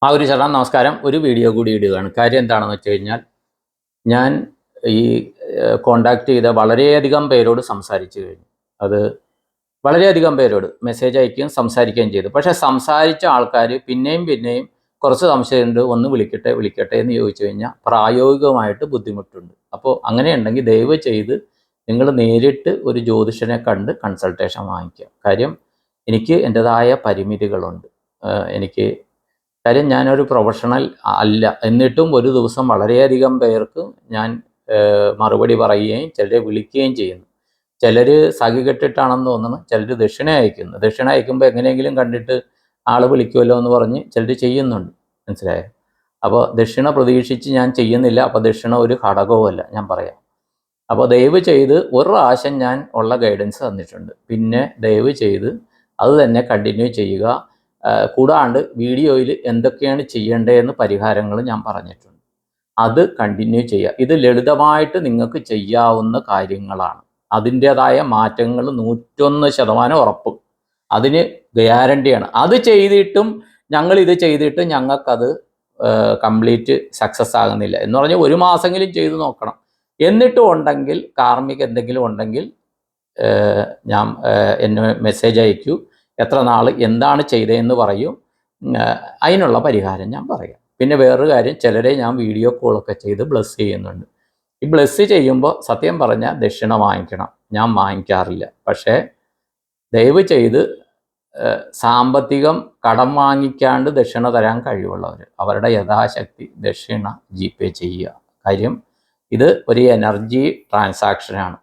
ചേട്ടാ നമസ്കാരം. ഒരു വീഡിയോ കൂടി ഇടുകയാണ്. കാര്യം എന്താണെന്ന് വെച്ച് കഴിഞ്ഞാൽ, ഞാൻ ഈ കോണ്ടാക്ട് ചെയ്ത വളരെയധികം പേരോട് സംസാരിച്ചു കഴിഞ്ഞു. അത് വളരെയധികം പേരോട് മെസ്സേജ് അയക്കുകയും സംസാരിക്കുകയും ചെയ്തു. പക്ഷേ സംസാരിച്ച ആൾക്കാർ പിന്നെയും പിന്നെയും കുറച്ച് സംശയമുണ്ട്, ഒന്ന് വിളിക്കട്ടെ എന്ന് ചോദിച്ചു കഴിഞ്ഞാൽ പ്രായോഗികമായിട്ട് ബുദ്ധിമുട്ടുണ്ട്. അപ്പോൾ അങ്ങനെയുണ്ടെങ്കിൽ ദയവ് ചെയ്ത് നിങ്ങൾ നേരിട്ട് ഒരു ജ്യോതിഷനെ കണ്ട് കൺസൾട്ടേഷൻ വാങ്ങിക്കുക. കാര്യം എനിക്ക് എൻ്റെതായ പരിമിതികളുണ്ട്. എനിക്ക് കാര്യം ഞാനൊരു പ്രൊഫഷണൽ അല്ല. എന്നിട്ടും ഒരു ദിവസം വളരെയധികം പേർക്ക് ഞാൻ മറുപടി പറയുകയും ചിലരെ വിളിക്കുകയും ചെയ്യുന്നു. ചിലർ സഖികെട്ടിട്ടാണെന്ന് തോന്നുന്നു, ചിലർ ദക്ഷിണ അയക്കുന്നു. ദക്ഷിണ അയക്കുമ്പോൾ എങ്ങനെയെങ്കിലും കണ്ടിട്ട് ആൾ വിളിക്കുമല്ലോ എന്ന് പറഞ്ഞ് ചിലർ ചെയ്യുന്നുണ്ട്. മനസ്സിലായോ? അപ്പോൾ ദക്ഷിണ പ്രതീക്ഷിച്ച് ഞാൻ ചെയ്യുന്നില്ല. അപ്പോൾ ദക്ഷിണ ഒരു ഘടകവുമല്ല, ഞാൻ പറയാം. അപ്പോൾ ദയവ് ചെയ്ത് ഒരു പ്രാവശ്യം ഞാൻ ഉള്ള ഗൈഡൻസ് തന്നിട്ടുണ്ട്. പിന്നെ ദയവ് ചെയ്ത് അത് തന്നെ കണ്ടിന്യൂ ചെയ്യുക. കൂടാണ്ട് വീഡിയോയിൽ എന്തൊക്കെയാണ് ചെയ്യേണ്ടതെന്ന് പരിഹാരങ്ങൾ ഞാൻ പറഞ്ഞിട്ടുണ്ട്. അത് കണ്ടിന്യൂ ചെയ്യുക. ഇത് ലളിതമായിട്ട് നിങ്ങൾക്ക് ചെയ്യാവുന്ന കാര്യങ്ങളാണ്. അതിൻ്റേതായ മാറ്റങ്ങൾ 101% ഉറപ്പ്. അതിന് ഗ്യാരണ്ടിയാണ്. അത് ചെയ്തിട്ടും ഞങ്ങളിത് ചെയ്തിട്ട് ഞങ്ങൾക്കത് കംപ്ലീറ്റ് സക്സസ് ആകുന്നില്ല എന്ന് പറഞ്ഞാൽ 1 മാസമെങ്കിലും ചെയ്ത് നോക്കണം. എന്നിട്ടും ഉണ്ടെങ്കിൽ കാർമിക എന്തെങ്കിലും ഉണ്ടെങ്കിൽ ഞാൻ എന്നെ മെസ്സേജ് അയക്കൂ. എത്ര നാൾ എന്താണ് ചെയ്തതെന്ന് പറയൂ. അതിനുള്ള പരിഹാരം ഞാൻ പറയാം. പിന്നെ വേറൊരു കാര്യം, ചിലരെ ഞാൻ വീഡിയോ കോളൊക്കെ ചെയ്ത് ബ്ലെസ് ചെയ്യുന്നുണ്ട്. ഈ ബ്ലെസ് ചെയ്യുമ്പോൾ സത്യം പറഞ്ഞാൽ ദക്ഷിണ വാങ്ങിക്കണം. ഞാൻ വാങ്ങിക്കാറില്ല. പക്ഷേ ദയവ് ചെയ്ത് സാമ്പത്തികം കടം വാങ്ങിക്കാണ്ട് ദക്ഷിണ തരാൻ കഴിവുള്ളവർ അവരുടെ യഥാശക്തി ദക്ഷിണ GPay ചെയ്യുക. കാര്യം ഇത് ഒരു എനർജി ട്രാൻസാക്ഷനാണ്.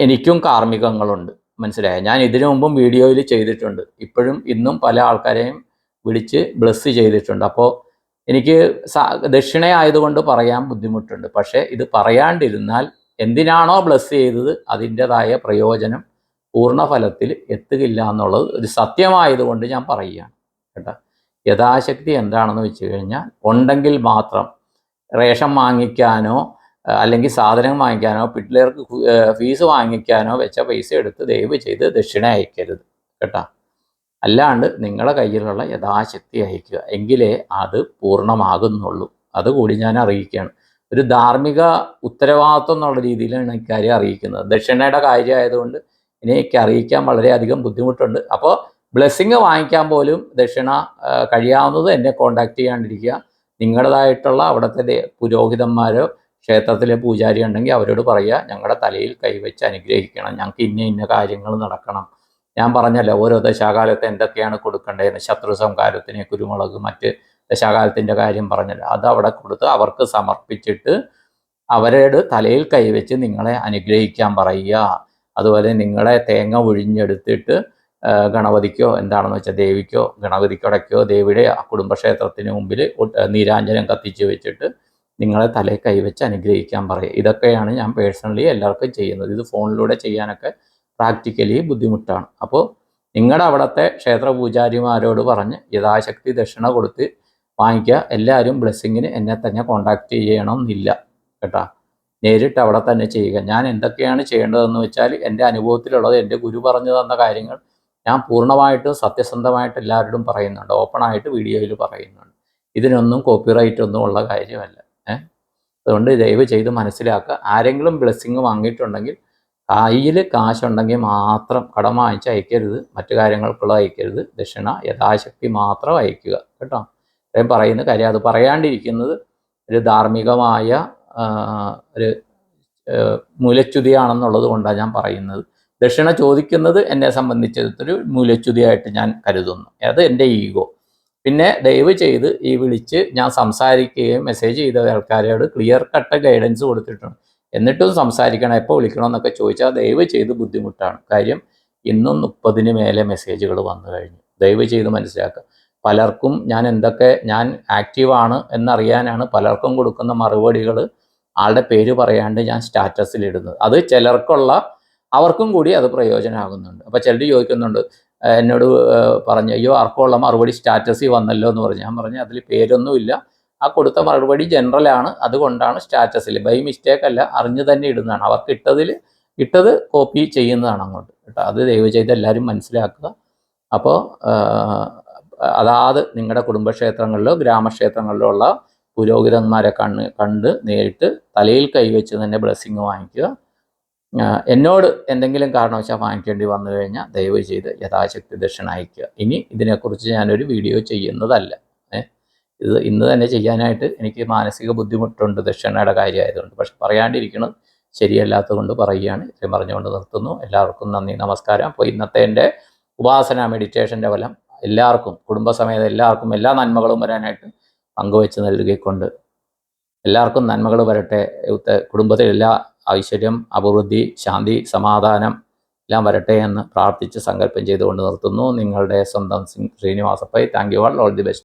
എനിക്കും കാർമ്മികങ്ങളുണ്ട്, മനസ്സിലായോ? ഞാൻ ഇതിനു മുമ്പും വീഡിയോയിൽ ചെയ്തിട്ടുണ്ട്. ഇപ്പോഴും ഇന്നും പല ആൾക്കാരെയും വിളിച്ച് ബ്ലെസ് ചെയ്തിട്ടുണ്ട്. അപ്പോൾ എനിക്ക് ദക്ഷിണയായതുകൊണ്ട് പറയാൻ ബുദ്ധിമുട്ടുണ്ട്. പക്ഷേ ഇത് പറയാണ്ടിരുന്നാൽ എന്തിനാണോ ബ്ലെസ് ചെയ്തത് അതിൻ്റെതായ പ്രയോജനം പൂർണ്ണഫലത്തിൽ എത്തുകയില്ല എന്നുള്ളത് ഒരു സത്യമായതുകൊണ്ട് ഞാൻ പറയുകയാണ് കേട്ടോ. യഥാശക്തി എന്താണെന്ന് വെച്ച് കഴിഞ്ഞാൽ, ഉണ്ടെങ്കിൽ മാത്രം റേഷൻ വാങ്ങിക്കാനോ അല്ലെങ്കിൽ സാധനം വാങ്ങിക്കാനോ പിള്ളേർക്ക് ഫീസ് വാങ്ങിക്കാനോ വെച്ച പൈസ എടുത്ത് ദയവ് ചെയ്ത് ദക്ഷിണ അയക്കരുത് കേട്ടോ. അല്ലാണ്ട് നിങ്ങളുടെ കയ്യിലുള്ള യഥാശക്തി അയക്കുക, എങ്കിലേ അത് പൂർണ്ണമാകുന്നുള്ളൂ. അതുകൂടി ഞാൻ അറിയിക്കുകയാണ്. ഒരു ധാർമ്മിക ഉത്തരവാദിത്വം എന്നുള്ള രീതിയിലാണ് ഇക്കാര്യം അറിയിക്കുന്നത്. ദക്ഷിണയുടെ കാര്യമായതുകൊണ്ട് എനിക്ക് അറിയിക്കാൻ വളരെയധികം ബുദ്ധിമുട്ടുണ്ട്. അപ്പോൾ ബ്ലെസ്സിങ് വാങ്ങിക്കാൻ പോലും ദക്ഷിണ കഴിയാവുന്നത് എന്നെ കോണ്ടാക്ട് ചെയ്യാണ്ടിരിക്കുക. നിങ്ങളുടേതായിട്ടുള്ള അവിടുത്തെ പുരോഹിതന്മാരോ ക്ഷേത്രത്തിലെ പൂജാരി ഉണ്ടെങ്കിൽ അവരോട് പറയുക, ഞങ്ങളുടെ തലയിൽ കൈവച്ച് അനുഗ്രഹിക്കണം, ഞങ്ങൾക്ക് ഇന്ന കാര്യങ്ങൾ നടക്കണം. ഞാൻ പറഞ്ഞല്ലോ ഓരോ ദശാകാലത്ത് എന്തൊക്കെയാണ് കൊടുക്കേണ്ടതെന്ന്. ശത്രു സംഹാരത്തിന് കുരുമുളക്, മറ്റ് ദശാകാലത്തിൻ്റെ കാര്യം പറഞ്ഞല്ലോ. അത് അവിടെ കൊടുത്ത് അവർക്ക് സമർപ്പിച്ചിട്ട് അവരോട് തലയിൽ കൈവച്ച് നിങ്ങളെ അനുഗ്രഹിക്കാൻ പറയുക. അതുപോലെ നിങ്ങളെ തേങ്ങ ഒഴിഞ്ഞെടുത്തിട്ട് ഗണപതിക്കോ എന്താണെന്ന് വെച്ചാൽ ദേവിക്കോ ഗണപതിക്കടയ്ക്കോ ദേവിയുടെ കുടുംബക്ഷേത്രത്തിന് മുമ്പിൽ നീരാഞ്ജനം കത്തിച്ച് വെച്ചിട്ട് നിങ്ങളെ തലയിൽ കൈവച്ച് അനുഗ്രഹിക്കാൻ പറയുക. ഇതൊക്കെയാണ് ഞാൻ പേഴ്സണലി എല്ലാവർക്കും ചെയ്യുന്നത്. ഇത് ഫോണിലൂടെ ചെയ്യാനൊക്കെ പ്രാക്ടിക്കലി ബുദ്ധിമുട്ടാണ്. അപ്പോൾ നിങ്ങളുടെ അവിടുത്തെ ക്ഷേത്ര പൂജാരിമാരോട് പറഞ്ഞ് യഥാശക്തി ദക്ഷിണ കൊടുത്ത് വാങ്ങിക്കുക. എല്ലാവരും ബ്ലെസ്സിങ്ങിന് എന്നെ തന്നെ കോണ്ടാക്ട് ചെയ്യണമെന്നില്ല കേട്ടോ. നേരിട്ട് അവിടെ തന്നെ ചെയ്യുക. ഞാൻ എന്തൊക്കെയാണ് ചെയ്യേണ്ടതെന്ന് വെച്ചാൽ എൻ്റെ അനുഭവത്തിലുള്ളത്, എൻ്റെ ഗുരു പറഞ്ഞു തന്ന കാര്യങ്ങൾ ഞാൻ പൂർണ്ണമായിട്ടും സത്യസന്ധമായിട്ട് എല്ലാവരോടും പറയുന്നുണ്ട്. ഓപ്പണായിട്ട് വീഡിയോയിൽ പറയുന്നുണ്ട്. ഇതിനൊന്നും കോപ്പിറൈറ്റ് ഒന്നും ഉള്ള കാര്യമല്ല. അതുകൊണ്ട് ദയവ് ചെയ്ത് മനസ്സിലാക്കുക. ആരെങ്കിലും ബ്ലെസ്സിങ് വാങ്ങിയിട്ടുണ്ടെങ്കിൽ കയ്യിൽ കാശുണ്ടെങ്കിൽ മാത്രം കടം വാങ്ങിച്ച് അയക്കരുത്. മറ്റു കാര്യങ്ങൾക്കുള്ള അയക്കരുത്. ദക്ഷിണ യഥാശക്തി മാത്രം അയക്കുക കേട്ടോ. അദ്ദേഹം പറയുന്ന കാര്യം, അത് പറയാണ്ടിരിക്കുന്നത് ഒരു ധാർമ്മികമായ ഒരു മൂലച്യുതിയാണെന്നുള്ളത് കൊണ്ടാണ് ഞാൻ പറയുന്നത്. ദക്ഷിണ ചോദിക്കുന്നത് എന്നെ സംബന്ധിച്ചിടത്തൊരു മൂലച്യുതിയായിട്ട് ഞാൻ കരുതുന്നു. അത് എൻ്റെ ഈഗോ. പിന്നെ ദയവ് ചെയ്ത് ഈ വിളിച്ച് ഞാൻ സംസാരിക്കുകയും മെസ്സേജ് ചെയ്ത ആൾക്കാരോട് ക്ലിയർ കട്ട് ഗൈഡൻസ് കൊടുത്തിട്ടുണ്ട്. എന്നിട്ടും സംസാരിക്കണം, എപ്പോൾ വിളിക്കണമെന്നൊക്കെ ചോദിച്ചാൽ ദയവ് ചെയ്ത് ബുദ്ധിമുട്ടാണ്. കാര്യം ഇന്നും 30-ന് മേലെ മെസ്സേജുകൾ വന്നു കഴിഞ്ഞു. ദയവ് ചെയ്ത് മനസ്സിലാക്കുക. പലർക്കും ഞാൻ ആക്റ്റീവാണ് എന്നറിയാനാണ് പലർക്കും കൊടുക്കുന്ന മറുപടികൾ ആളുടെ പേര് പറയാണ്ട് ഞാൻ സ്റ്റാറ്റസിലിടുന്നത്. അത് ചിലർക്കുള്ള അവർക്കും കൂടി അത് പ്രയോജനമാകുന്നുണ്ട്. അപ്പോൾ ചിലർ ചോദിക്കുന്നുണ്ട്, എന്നോട് പറഞ്ഞു, അയ്യോ ആർക്കുള്ള മറുപടി സ്റ്റാറ്റസിൽ വന്നല്ലോ എന്ന് പറഞ്ഞു. ഞാൻ പറഞ്ഞു അതിൽ പേരൊന്നുമില്ല, ആ കൊടുത്ത മറുപടി ജനറലാണ്, അതുകൊണ്ടാണ് സ്റ്റാറ്റസിൽ. ബൈ മിസ്റ്റേക്ക് അല്ല, അറിഞ്ഞു തന്നെ ഇടുന്നതാണ്. അവർക്ക് ഇട്ടത് കോപ്പി ചെയ്യുന്നതാണ് അങ്ങോട്ട് കേട്ടോ. അത് ദയവ് ചെയ്ത് എല്ലാവരും മനസ്സിലാക്കുക. അപ്പോൾ അതാത് നിങ്ങളുടെ കുടുംബക്ഷേത്രങ്ങളിലോ ഗ്രാമക്ഷേത്രങ്ങളിലോ ഉള്ള പുരോഹിതന്മാരെ കണ്ട് നേരിട്ട് തലയിൽ കൈവച്ച് തന്നെ ബ്ലെസ്സിങ് വാങ്ങിക്കുക. എന്നോട് എന്തെങ്കിലും കാരണവശാൽ വാങ്ങിക്കേണ്ടി വന്നു കഴിഞ്ഞാൽ ദയവ് ചെയ്ത് യഥാശക്തി ദക്ഷിണ അയക്കുക. ഇനി ഇതിനെക്കുറിച്ച് ഞാനൊരു വീഡിയോ ചെയ്യുന്നതല്ല. ഇത് ഇന്ന് തന്നെ ചെയ്യാനായിട്ട് എനിക്ക് മാനസിക ബുദ്ധിമുട്ടുണ്ട് ദക്ഷിണയുടെ കാര്യമായതുകൊണ്ട്. പക്ഷെ പറയാണ്ടിരിക്കുന്നത് ശരിയല്ലാത്തത് കൊണ്ട് പറയുകയാണ്. ഇത്രയും പറഞ്ഞുകൊണ്ട് നിർത്തുന്നു. എല്ലാവർക്കും നന്ദി, നമസ്കാരം. അപ്പോൾ ഇന്നത്തെ എൻ്റെ ഉപാസന മെഡിറ്റേഷൻ്റെ ഫലം എല്ലാവർക്കും, കുടുംബസമേതം എല്ലാവർക്കും എല്ലാ നന്മകളും വരാനായിട്ട് പങ്കുവെച്ച് നൽകിക്കൊണ്ട് എല്ലാവർക്കും നന്മകൾ വരട്ടെ. കുടുംബത്തിൽ എല്ലാ ഐശ്വര്യം, അഭിവൃദ്ധി, ശാന്തി, സമാധാനം എല്ലാം വരട്ടെ എന്ന് പ്രാർത്ഥിച്ച് സങ്കല്പം ചെയ്തുകൊണ്ട് നിർത്തുന്നു. നിങ്ങളുടെ സ്വന്തം Srinivasa pi. Thank you all the best.